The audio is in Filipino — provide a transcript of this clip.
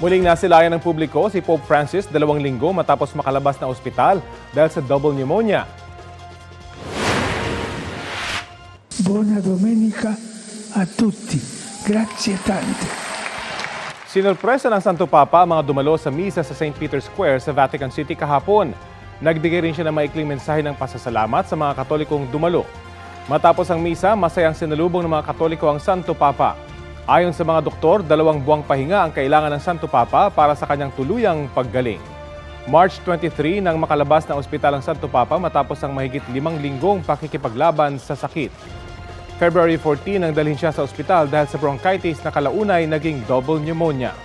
Muling nasilayan ng publiko si Pope Francis 2 linggo matapos makalabas ng ospital dahil sa double pneumonia. Buona domenica a tutti. Grazie tante. Sinurpresa ng Santo Papa ang mga dumalo sa misa sa St. Peter's Square sa Vatican City kahapon. Nagbigay rin siya ng maikling mensahe ng pasasalamat sa mga Katolikong dumalo. Matapos ang misa, masayang sinalubong ng mga Katoliko ang Santo Papa. Ayon sa mga doktor, 2 buwang pahinga ang kailangan ng Santo Papa para sa kanyang tuluyang paggaling. March 23 nang makalabas ng ospital ang Santo Papa matapos ang mahigit 5 linggong pakikipaglaban sa sakit. February 14 nang dalhin siya sa ospital dahil sa bronchitis na kalaunay naging double pneumonia.